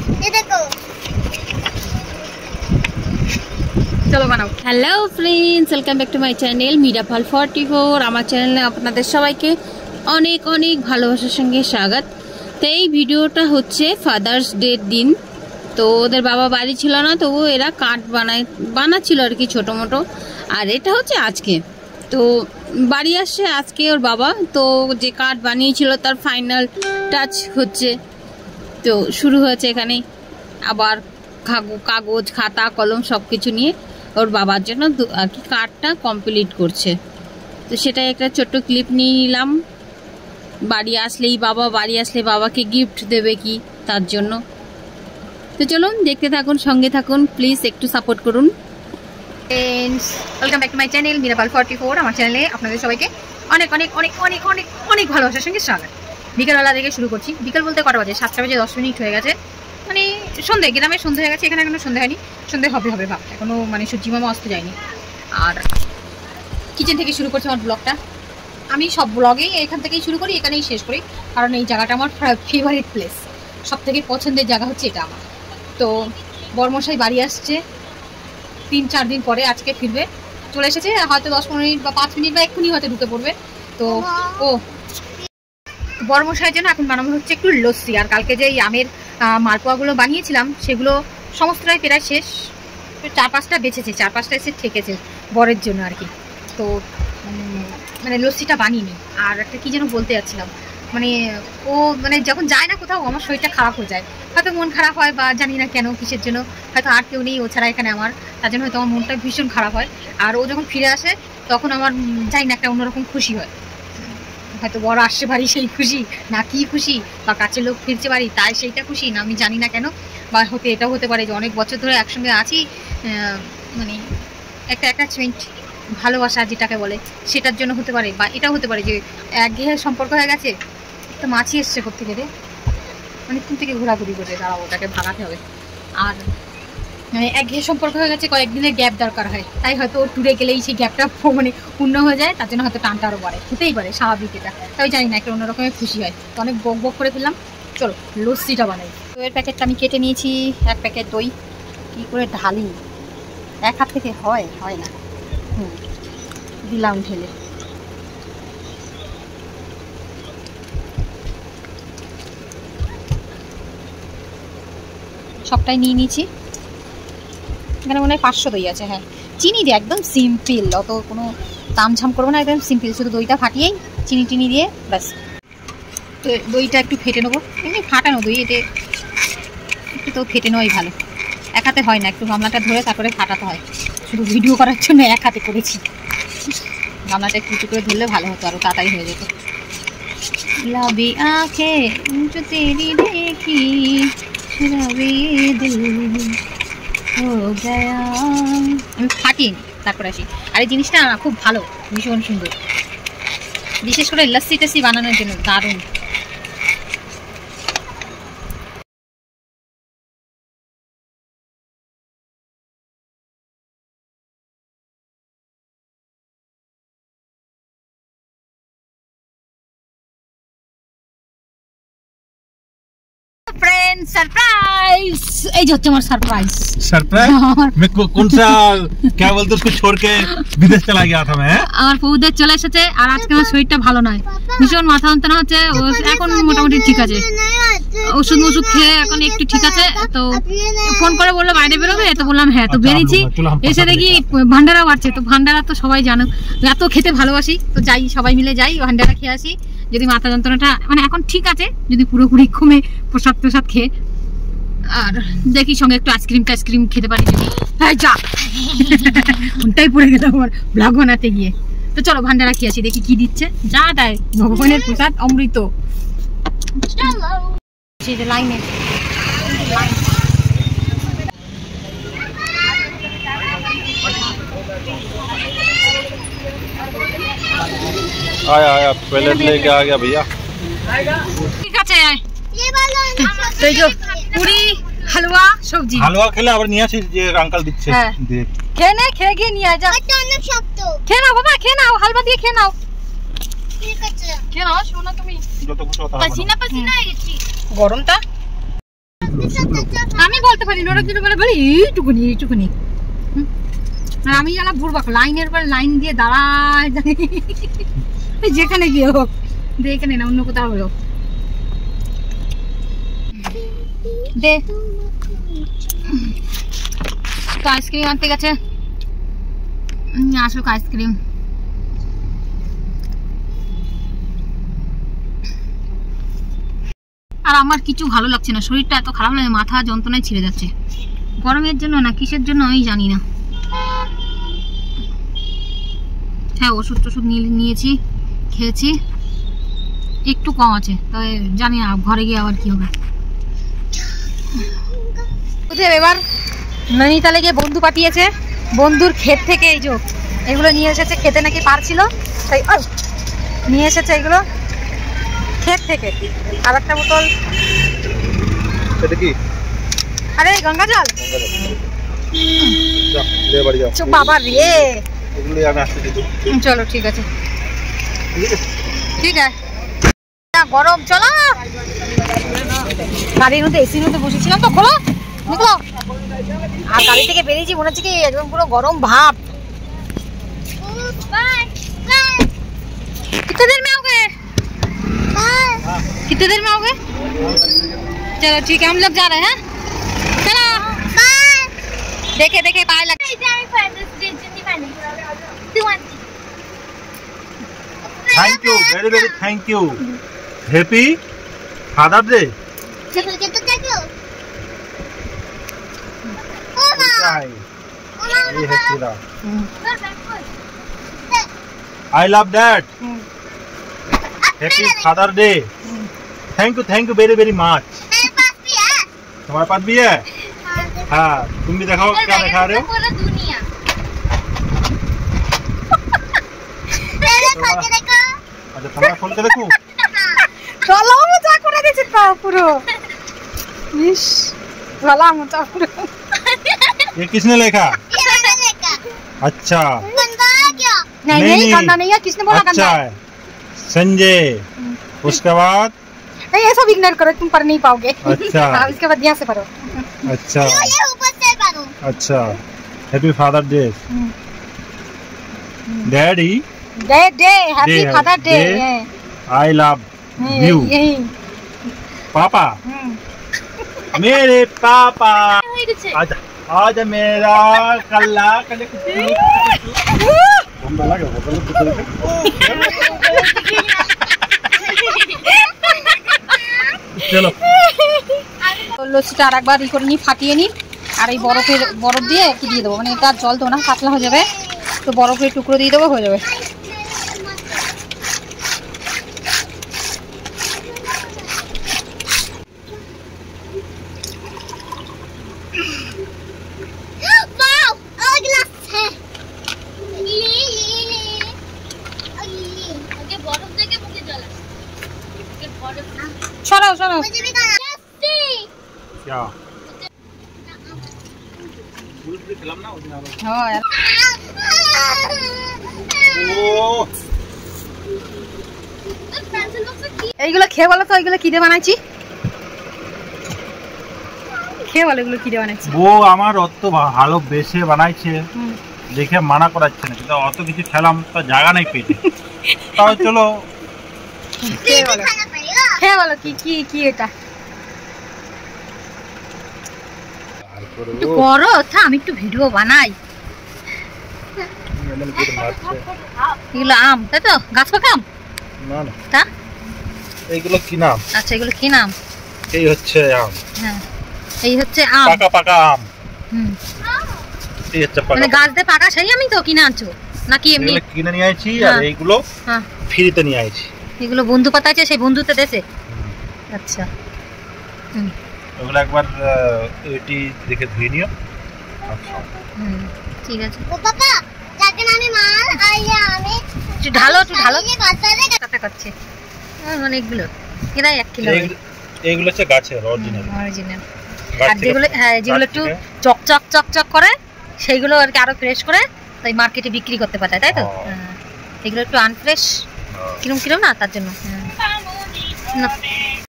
ये देखो चलो बनाओ। Hello friends, welcome back to my channel Meerapal 44। আমার চ্যানেলে আপনাদের সবাইকে অনেক অনেক ভালোবাসার সঙ্গে স্বাগত। তো এই ভিডিওটা হচ্ছে ফাদার্স ডে দিন। তো ওদের বাবা বাড়ি ছিল না, তো এরা কার্ড বানাচ্ছিল আর কি ছোটো মোটো। আর এটা হচ্ছে আজকে তো বাড়ি আসছে আজকে ওর বাবা। তো যে কার্ড বানিয়েছিল তার ফাইনাল টাচ হচ্ছে, তো শুরু হয়েছে এখানে। আবার কাগজ খাতা কলম সব কিছু নিয়ে ওর বাবার জন্য আর কি কার্ডটা কমপ্লিট করছে। তো সেটাই একটা ছোট্ট ক্লিপ নিয়ে নিলাম। বাড়ি আসলে বাবাকে গিফট দেবে কি তার জন্য। তো চলুন দেখতে থাকুন, সঙ্গে থাকুন, প্লিজ একটু সাপোর্ট করুন। Friends, welcome back to my channel Meerapal 44। আমার চ্যানেলে আপনাদের সবাইকে অনেক অনেক অনেক অনেক অনেক অনেক ভালোবাসার সঙ্গে স্বাগত। বিকেলবেলা থেকে শুরু করছি। বিকেল বলতে কটা বাজে? 7টা বেজে 10 মিনিট হয়ে গেছে। মানে সন্ধ্যে, গ্রামে সন্ধ্যে হয়ে গেছে, এখানে এখনো সন্ধ্যে হয়নি। সন্ধ্যে হবে ভাব, এখনো মানে সূর্যি মামা আসতে যায়নি। আর কিচেন থেকে শুরু করছি আমার ব্লগটা। আমি সব ব্লগেই এখান থেকেই শুরু করি, এখানেই শেষ করি, কারণ এই জায়গাটা আমার ফেভারিট প্লেস। সব থেকে পছন্দের জায়গা হচ্ছে এটা আমার। তো বরমশাই বাড়ি আসছে 3-4 দিন পরে, আজকে ফিরবে। চলে এসেছে, হয়তো 10-15 মিনিট বা 5 মিনিট বা এক্ষুনি হয়তো ঢুকে পড়বে। তো ও বরমশাইয়ের জন্য এখন বানানো হচ্ছে একটু লস্যি। আর কালকে যে আমের মালপোয়াগুলো বানিয়েছিলাম সেগুলো সমস্তটাই প্রায় শেষ। 4-5টা বেঁচেছে, 4-5টা এসে ঠেকেছে বরের জন্য আর কি। তো মানে লস্যিটা বানিয়ে। আর একটা কী যেন বলতে যাচ্ছিলাম, মানে ও মানে যখন যায় না কোথাও আমার শরীরটা খারাপ হয়ে যায়, হয়তো মন খারাপ হয় বা জানি না কেন কিসের জন্য, হয়তো আর কেউ নেই ও ছাড়া এখানে আমার, তার জন্য হয়তো আমার মনটা ভীষণ খারাপ হয়। আর ও যখন ফিরে আসে তখন আমার জানি না একটা অন্যরকম খুশি হয়। হয়তো বড় আসছে বাড়ি সেই খুশি, না কি খুশি, বা কাছের লোক ফিরছে বাড়ি তাই সেইটা খুশি, না আমি জানি না কেন। বা এটাও হতে পারে যে অনেক বছর ধরে একসঙ্গে আছি, মানে একটা অ্যাটাচমেন্ট, ভালোবাসা যেটাকে বলে, সেটার জন্য হতে পারে। বা এটাও হতে পারে যে একঘেয়ে সম্পর্ক হয়ে গেছে। তো মাছি এসছে করতে গেলে, মানে কোন থেকে ঘোরাঘুরি করে দাঁড়াবো, ওটাকে ভাগাতে হবে। আর মানে একঘেয়ে সম্পর্ক হয়ে গেছে, কয়েকদিনের গ্যাপ দরকার হয়, তাই হয়তো ট্যুরে গেলেই সেই গ্যাপটা মানে পূর্ণ হয়ে যায়, তার জন্য হয়তো টানটা আরও বাড়ে, হতেই পারে, স্বাভাবিক এটা। তাই জানি না, একটা অন্যরকমের খুশি হয়। তো অনেক বক করে ফেললাম, চলো লস্যিটা বানাই। দইয়ের প্যাকেটটা আমি কেটে নিয়েছি, 1 প্যাকেট দই। কী করে ঢালি, এক হাত থেকে হয় না। দিলাম ঢেলে। সবটাই নিয়ে নিয়েছি। এখানে মনে হয় 500 দই আছে। হ্যাঁ, চিনি দিয়ে একদম সিম্পল, অত কোনো তামঝাম করবো না, একদম সিম্পল। শুধু দইটা ফাটিয়েই চিনি দিয়ে ব্যাস। তো দইটা একটু ফেটে নেবো, এমনি ফাটানো দই, এতে একটু তো ফেটে নেওয়াই ভালো। এক হাতে হয় না, একটু গামলাটা ধরে তারপরে ফাটাতে হয়। শুধু ভিডিও করার জন্য এক হাতে করেছি। গামলাটা একটু করে ধরলে ভালো হতো, আরও তাড়াতাড়ি হয়ে যেত। লাবি আঁখে जो तेरी देखी আমি ফাটিয়ে নিই, তারপর আসি। আর এই জিনিসটা খুব ভালো, ভীষণ সুন্দর, বিশেষ করে লস্যি টস্যি বানানোর জন্য দারুণ। फ्रेंड सरप्राइज, এই হচ্ছে আমার सरप्राइज। मैं कौन सा क्या बोलते उसको छोड़ के विदेश चला गया था मैं। আমার পৌদের চলে এসেছে। আর আজকে আমার শরীরটা ভালো নয়, ভীষণ মাথা যন্ত্রণা হচ্ছে। এখন মোটামুটি ঠিক আছে, ওষুধ খেয়ে এখন একটু ঠিক আছে। তো ফোন করে বললো বাইরে বেরোবে, তো বললাম হ্যাঁ। তো বেরিয়েছি, এসে দেখি ভান্ডারা বাড়ছে। তো ভান্ডারা তো সবাই জানো, এত খেতে ভালোবাসি, তো যাই, সবাই মিলে যাই, ভান্ডারা খেয়ে আসি। যদি মাথা যন্ত্রণাটা মানে এখন ঠিক আছে, যদি পুরোপুরি কমে প্রসাদ খেয়ে, আর দেখি সঙ্গে একটু আইসক্রিম খেতে পারি। যা কোনটাই পড়ে গেল আমার ব্লগ বানাতে গিয়ে। তো চলো ভান্ডারা খেয়ে আসি, দেখি কি দিচ্ছে। যা দেয় ভগবানের প্রসাদ, অমৃত। লাইনে आया प्लेट लेके आ गया भैया। ঠিক আছে, তো এই যে পুরি, হালুয়া, সবজি। হালুয়া খেলে আবার নিয়ে আসি, যে আঙ্কেল দিচ্ছে। খেয়ে নে, খেয়ে গিয়ে নিয়ে যা। অনেক শক্ত। খেয়ে নাও বাবা, খেয়ে নাও, হালুয়া দিয়ে খেয়ে নাও। ঠিক আছে, খেয়ে নাও, শোনো তুমি। যত খুশি হতো। পাসিনা হয়ে গেছি, গরমটা। আমি বলতে পারি না, ওরা কিন্তু বলে এইটুকুনি এইটুকুনি। আর আমি যারা বুড়বাক লাইনের পর লাইন দিয়ে দাঁড়ায় যেখানে গিয়ে হোক, এখানে না অন্য কোথাও হলো দে। তো আইসক্রিম আনতে গেছে, আসুক আইসক্রিম। আর আমার কিছু ভালো লাগছে না, শরীরটা এত খারাপ লাগে, মাথা যন্ত্রণায় ছিঁড়ে যাচ্ছে। গরমের জন্য না কিসের জন্য আমি জানি না। হ্যাঁ ওষুধ টষুধ নিয়েছি, খেয়েছি, একটু কম আছে, তবে জানি না ঘরে গিয়ে আবার কি হবে। এবার নৈনিতালে গিয়ে বন্ধু পাঠিয়েছে, বন্ধুর ক্ষেত থেকে এই যে এগুলো নিয়ে এসেছে, খেতে নাকি পারছিল তাই নিয়ে এসেছে এগুলো ক্ষেত থেকে। আর একটা বোতল, আরে গঙ্গা জল। বাবা রে, চলো ঠিক আছে ঠিক আছে। গরম, চলো গাড়ির মধ্যে এসির মধ্যে বসেছিলাম তো, খোলো নিকলো। আর গাড়ি থেকে বেরিয়েছি মনে হচ্ছে কি একদম পুরো গরম ভাব। कितने देर में आओगे? कितने देर में आओगे? चलो ठीक है, हम लोग जा रहे हैं। चलो देखे देखे पाए लग। Thank you, very very thank you. Happy father day. ये है तेरा। I love that. Happy Father Day. Thank you very very much. तुम्हारे पास भी है? हाँ, तुम भी दिखाओ क्या दिखा रहे हो? अच्छा तुम्हारा खोल के देखो। गला मजा করে দিয়েছে তা পুরো। ইস गला मजा পুরো। ये किसने लिखा? अच्छा नहीं गंदा नहीं है, किसने बोला गंदा है? संजय। उसके बाद नहीं, ये सब इग्नोर करो, तुम पढ़ नहीं पाओगे। अच्छा इसके बाद यहाँ से पढ़ो। अच्छा अच्छा। Happy father day daddy. Day day happy father day. I love you पापा। मेरे पापा आजा आजा मेरा कल्ला कले। চলো লস্যিটা আর একবার করে নিই, ফাটিয়ে নিই। আর এই বরফ দিয়ে কি দিয়ে দেবো, মানে এটা জল দেবো না, পাতলা হয়ে যাবে, তো বরফের টুকরো দিয়ে দেবো, হয়ে যাবে। সরাও সরাও। এইগুলো খেয়ে বলো তো, এইগুলো কি দিয়ে বানাইছি? খেয়ে বলো এগুলো কি দিয়ে বানাইছি? ও আমার অত ভালো বেশে বানাইছে, দেখে মানা করাচ্ছে না, কিন্তু অত কিছু খেলাম তো জায়গা নাই পেটে। তাও চলো খেয়ে বলো কি কি কি এটা করো। আমি একটু ভিডিও বানাই। এগুলো আম তাই তো, গাছ পাকা আম না না তা এইগুলো কি নাম? আচ্ছা এগুলো কি নাম? এই হচ্ছে আম। হ্যাঁ এই হচ্ছে আম, পাকা পাকা আম। এই হচ্ছে পাকা, মানে গাছ দিয়ে পাকা। সেই আমি তো কিনে আনছো নাকি এমনি? কিনে নিয়ে আইছি, আর এইগুলো ফ্রিতে নিয়ে আইছি। এগুলো বন্ধু পাতাইছে, সেই বন্ধুতে দেশে। আচ্ছা ওগুলো একবার এটি দেখে ধুয়ে নিও। আচ্ছা ঠিক আছে। ও পাপা যাকে আমি মাল আইয়া আমি একটু ঢালো কাটা করছে অনেকগুলো। এরা 1 কিলো। এইগুলো হচ্ছে গাছের অরিজিনাল। আর যেগুলো হ্যাঁ যেগুলো একটু চকচক চকচক করে সেইগুলো আর কি আরো ফ্রেশ করে তাই মার্কেটে বিক্রি করতে পাঠায়, তাই তো? এগুলো একটু আনফ্রেশ কিরম কিরম না, তার জন্য।